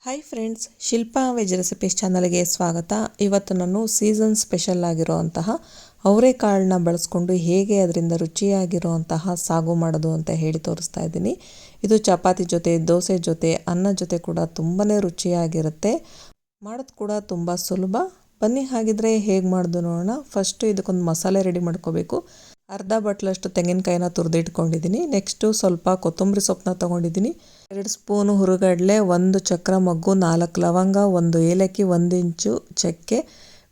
Hi friends, Shilpa veg recipes ಚಾನಲ್ಗೆ ಸ್ವಾಗತ. ಇವತ್ತು ನಾನು ಸೀಸನ್ ಸ್ಪೆಷಲ್ ಆಗಿರೋವಂತಹ ಅವರೆಕಾಳನ್ನ ಬಳಸ್ಕೊಂಡು ಹೇಗೆ ಅದರಿಂದ ರುಚಿಯಾಗಿರುವಂತಹ ಸಾಗು ಮಾಡೋದು ಅಂತ ಹೇಳಿ ತೋರಿಸ್ತಾ ಇದ್ದೀನಿ. ಇದು ಚಪಾತಿ ಜೊತೆ, ದೋಸೆ ಜೊತೆ, ಅನ್ನ ಜೊತೆ ಕೂಡ ತುಂಬಾ ರುಚಿಯಾಗಿರುತ್ತೆ. ಮಾಡೋದು ಕೂಡ ತುಂಬ ಸುಲಭ. ಬನ್ನಿ ಹಾಗಿದ್ರೆ ಹೇಗೆ ಮಾಡೋದು ನೋಡೋಣ. ಫಸ್ಟು ಇದಕ್ಕೊಂದು ಮಸಾಲೆ ರೆಡಿ ಮಾಡ್ಕೋಬೇಕು. ಅರ್ಧ ಬಟ್ಲಷ್ಟು ತೆಂಗಿನಕಾಯಿನ ತುರಿದಿಟ್ಕೊಂಡಿದ್ದೀನಿ. ನೆಕ್ಸ್ಟು ಸ್ವಲ್ಪ ಕೊತ್ತಂಬರಿ ಸೊಪ್ಪನ್ನ ತೊಗೊಂಡಿದ್ದೀನಿ. 2 ಸ್ಪೂನು ಹುರುಗಡಲೆ, 1 ಚಕ್ರ ಮೊಗ್ಗು, 4 ಲವಂಗ, 1 ಏಲಕ್ಕಿ, 1 ಇಂಚು ಚಕ್ಕೆ,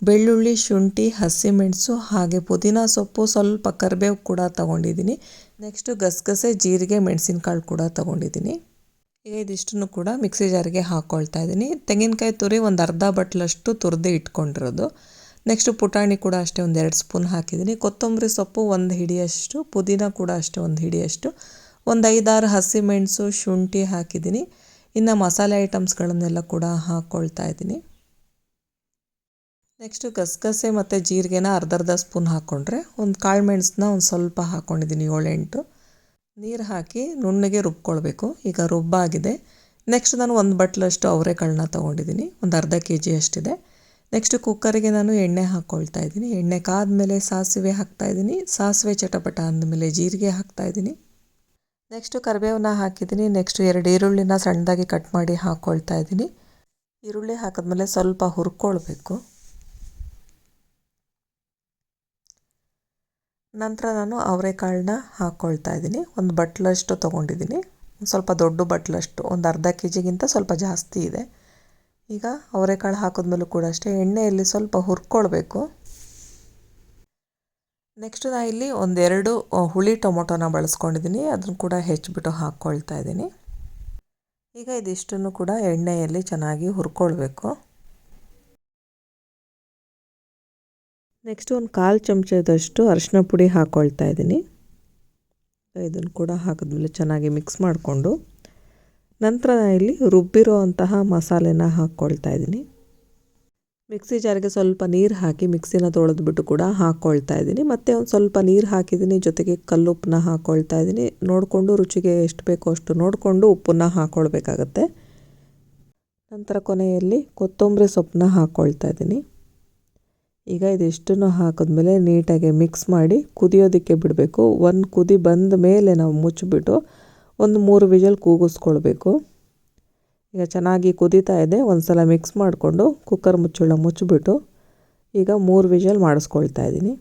ಬೆಳ್ಳುಳ್ಳಿ, ಶುಂಠಿ, ಹಸಿಮೆಣಸು, ಹಾಗೆ ಪುದೀನ ಸೊಪ್ಪು, ಸ್ವಲ್ಪ ಕರಿಬೇವು ಕೂಡ ತೊಗೊಂಡಿದ್ದೀನಿ. ನೆಕ್ಸ್ಟು ಗಸಗಸೆ, ಜೀರಿಗೆ, ಮೆಣಸಿನಕಾಳು ಕೂಡ ತೊಗೊಂಡಿದ್ದೀನಿ. ಈಗ ಇದಿಷ್ಟನ್ನು ಕೂಡ ಮಿಕ್ಸಿ ಜಾರಿಗೆ ಹಾಕ್ಕೊಳ್ತಾ ಇದ್ದೀನಿ. ತೆಂಗಿನಕಾಯಿ ತುರಿ ಒಂದು ಅರ್ಧ ಬಟ್ಲಷ್ಟು ತುರಿದು ಇಟ್ಕೊಂಡಿರೋದು. ನೆಕ್ಸ್ಟು ಪುಟಾಣಿ ಕೂಡ ಅಷ್ಟೇ ಒಂದು 2 ಸ್ಪೂನ್ ಹಾಕಿದ್ದೀನಿ. ಕೊತ್ತಂಬರಿ ಸೊಪ್ಪು 1 ಹಿಡಿಯಷ್ಟು, ಪುದೀನ ಕೂಡ ಅಷ್ಟೇ 1 ಹಿಡಿಯಷ್ಟು, ಒಂದು 5-6 ಹಸಿಮೆಣಸು, ಶುಂಠಿ ಹಾಕಿದ್ದೀನಿ. ಇನ್ನು ಮಸಾಲೆ ಐಟಮ್ಸ್ಗಳನ್ನೆಲ್ಲ ಕೂಡ ಹಾಕ್ಕೊಳ್ತಾ ಇದ್ದೀನಿ. ನೆಕ್ಸ್ಟು ಗಸಗಸೆ ಮತ್ತು ಜೀರಿಗೆನ ಅರ್ಧ ಸ್ಪೂನ್ ಹಾಕ್ಕೊಂಡ್ರೆ, ಒಂದು ಕಾಳು ಮೆಣಸನ್ನ ಒಂದು ಸ್ವಲ್ಪ ಹಾಕ್ಕೊಂಡಿದ್ದೀನಿ, 7-8 ನೀರು ಹಾಕಿ ನುಣ್ಣಗೆ ರುಬ್ಕೊಳ್ಬೇಕು. ಈಗ ರುಬ್ಬಾಗಿದೆ. ನೆಕ್ಸ್ಟ್ ನಾನು 1 ಬಟ್ಲಷ್ಟು ಅವರೆಕಾಳನ್ನ ತೊಗೊಂಡಿದ್ದೀನಿ, ಒಂದು ಅರ್ಧ kg ಅಷ್ಟಿದೆ. ನೆಕ್ಸ್ಟ್ ಕುಕ್ಕರಿಗೆ ನಾನು ಎಣ್ಣೆ ಹಾಕ್ಕೊಳ್ತಾ ಇದ್ದೀನಿ. ಎಣ್ಣೆ ಕಾದ್ಮೇಲೆ ಸಾಸಿವೆ ಹಾಕ್ತಾಯಿದ್ದೀನಿ. ಸಾಸಿವೆ ಚಟಪಟ ಅಂದಮೇಲೆ ಜೀರಿಗೆ ಹಾಕ್ತಾಯಿದ್ದೀನಿ. ನೆಕ್ಸ್ಟು ಕರಿಬೇವನ್ನ ಹಾಕಿದ್ದೀನಿ. ನೆಕ್ಸ್ಟು 2 ಈರುಳ್ಳಿನ ಸಣ್ಣದಾಗಿ ಕಟ್ ಮಾಡಿ ಹಾಕ್ಕೊಳ್ತಾ ಇದ್ದೀನಿ. ಈರುಳ್ಳಿ ಹಾಕಿದ್ಮೇಲೆ ಸ್ವಲ್ಪ ಹುರ್ಕೊಳ್ಬೇಕು. ನಂತರ ನಾನು ಅವರೆಕಾಳನ್ನ ಹಾಕ್ಕೊಳ್ತಾ ಇದ್ದೀನಿ. 1 ಬಟ್ಲಷ್ಟು ತೊಗೊಂಡಿದ್ದೀನಿ, ಸ್ವಲ್ಪ ದೊಡ್ಡ ಬಟ್ಲಷ್ಟು, ಒಂದು ಅರ್ಧ kgಗಿಂತ ಸ್ವಲ್ಪ ಜಾಸ್ತಿ ಇದೆ. ಈಗ ಅವರೆಕಾಳು ಹಾಕಿದ್ಮೇಲೂ ಕೂಡ ಅಷ್ಟೇ ಎಣ್ಣೆಯಲ್ಲಿ ಸ್ವಲ್ಪ ಹುರ್ಕೊಳ್ಬೇಕು. ನೆಕ್ಸ್ಟ್ ನಾನು ಇಲ್ಲಿ 1-2 ಹುಳಿ ಟೊಮೊಟೊನ ಬಳಸ್ಕೊಂಡಿದ್ದೀನಿ. ಅದನ್ನು ಕೂಡ ಹೆಚ್ಚಿಬಿಟ್ಟು ಹಾಕ್ಕೊಳ್ತಾ ಇದ್ದೀನಿ. ಈಗ ಇದಿಷ್ಟನ್ನು ಕೂಡ ಎಣ್ಣೆಯಲ್ಲಿ ಚೆನ್ನಾಗಿ ಹುರ್ಕೊಳ್ಬೇಕು. ನೆಕ್ಸ್ಟ್ ಒಂದು 1/4 ಚಮಚದಷ್ಟು ಅರಿಶಿನ ಪುಡಿ ಹಾಕ್ಕೊಳ್ತಾ ಇದ್ದೀನಿ. ಇದನ್ನು ಕೂಡ ಹಾಕಿದ್ಮೇಲೆ ಚೆನ್ನಾಗಿ ಮಿಕ್ಸ್ ಮಾಡಿಕೊಂಡು ನಂತರ ಇಲ್ಲಿ ರುಬ್ಬಿರೋ ಅಂತಹ ಮಸಾಲೆನ ಹಾಕ್ಕೊಳ್ತಾ ಇದ್ದೀನಿ. ಮಿಕ್ಸಿ ಜಾರಿಗೆ ಸ್ವಲ್ಪ ನೀರು ಹಾಕಿ ಮಿಕ್ಸಿನ ತೊಳೆದ್ಬಿಟ್ಟು ಕೂಡ ಹಾಕ್ಕೊಳ್ತಾ ಇದ್ದೀನಿ. ಮತ್ತು ಒಂದು ಸ್ವಲ್ಪ ನೀರು ಹಾಕಿದ್ದೀನಿ, ಜೊತೆಗೆ ಕಲ್ಲುಪ್ಪನ್ನ ಹಾಕ್ಕೊಳ್ತಾ ಇದ್ದೀನಿ. ನೋಡಿಕೊಂಡು ರುಚಿಗೆ ಎಷ್ಟು ಬೇಕೋ ಅಷ್ಟು ನೋಡಿಕೊಂಡು ಉಪ್ಪನ್ನ ಹಾಕ್ಕೊಳ್ಬೇಕಾಗತ್ತೆ. ನಂತರ ಕೊನೆಯಲ್ಲಿ ಕೊತ್ತಂಬರಿ ಸೊಪ್ಪನ್ನ ಹಾಕ್ಕೊಳ್ತಾ ಇದ್ದೀನಿ. ಈಗ ಇದಿಷ್ಟನ್ನು ಹಾಕಿದ್ಮೇಲೆ ನೀಟಾಗಿ ಮಿಕ್ಸ್ ಮಾಡಿ ಕುದಿಯೋದಕ್ಕೆ ಬಿಡಬೇಕು. 1 ಕುದಿ ಬಂದ ಮೇಲೆ ನಾವು ಮುಚ್ಚಿಬಿಟ್ಟು ಒಂದು 3 ವಿಷಲ್ ಕೂಗಿಸ್ಕೊಳ್ಬೇಕು. ಈಗ ಚೆನ್ನಾಗಿ ಕುದೀತಾ ಇದೆ. ಒಂದು ಸಲ ಮಿಕ್ಸ್ ಮಾಡಿಕೊಂಡು ಕುಕ್ಕರ್ ಮುಚ್ಚಳ ಮುಚ್ಚಿಬಿಟ್ಟು ಈಗ 3 ವಿಷಲ್ ಮಾಡಿಸ್ಕೊಳ್ತಾ ಇದ್ದೀನಿ.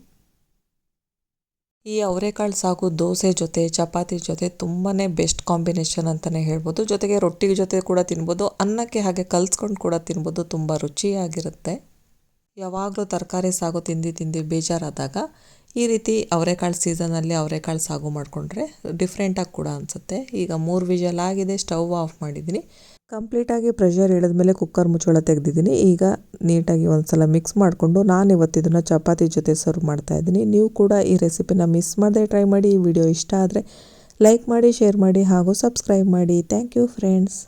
ಈ ಅವರೆಕಾಳು ಸಾಗು ದೋಸೆ ಜೊತೆ, ಚಪಾತಿ ಜೊತೆ ತುಂಬಾ ಬೆಸ್ಟ್ ಕಾಂಬಿನೇಷನ್ ಅಂತಲೇ ಹೇಳ್ಬೋದು. ಜೊತೆಗೆ ರೊಟ್ಟಿ ಜೊತೆ ಕೂಡ ತಿನ್ಬೋದು, ಅನ್ನಕ್ಕೆ ಹಾಗೆ ಕಲಿಸ್ಕೊಂಡು ಕೂಡ ತಿನ್ಬೋದು. ತುಂಬ ರುಚಿಯಾಗಿರುತ್ತೆ. ಯಾವಾಗಲೂ ತರಕಾರಿ ಸಾಗು ತಿಂದು ಬೇಜಾರಾದಾಗ ಈ ರೀತಿ ಅವರೆಕಾಳು ಸೀಸನಲ್ಲಿ ಅವರೆಕಾಳು ಸಾಗು ಮಾಡಿಕೊಂಡ್ರೆ ಡಿಫ್ರೆಂಟಾಗಿ ಕೂಡ ಅನಿಸುತ್ತೆ. ಈಗ 3 ವಿಷಲ್ ಆಗಿದೆ, ಸ್ಟವ್ ಆಫ್ ಮಾಡಿದ್ದೀನಿ. ಕಂಪ್ಲೀಟಾಗಿ ಪ್ರೆಷರ್ ಇಳಿದ್ಮೇಲೆ ಕುಕ್ಕರ್ ಮುಚ್ಚಳ ತೆಗೆದಿದ್ದೀನಿ. ಈಗ ನೀಟಾಗಿ ಒಂದು ಸಲ ಮಿಕ್ಸ್ ಮಾಡಿಕೊಂಡು ನಾನು ಇವತ್ತು ಇದನ್ನು ಚಪಾತಿ ಜೊತೆ ಸರ್ವ್ ಮಾಡ್ತಾಯಿದ್ದೀನಿ. ನೀವು ಕೂಡ ಈ ರೆಸಿಪಿನ ಮಿಸ್ ಮಾಡದೆ ಟ್ರೈ ಮಾಡಿ. ಈ ವಿಡಿಯೋ ಇಷ್ಟ ಆದರೆ ಲೈಕ್ ಮಾಡಿ, ಶೇರ್ ಮಾಡಿ ಹಾಗೂ ಸಬ್ಸ್ಕ್ರೈಬ್ ಮಾಡಿ. Thank you friends.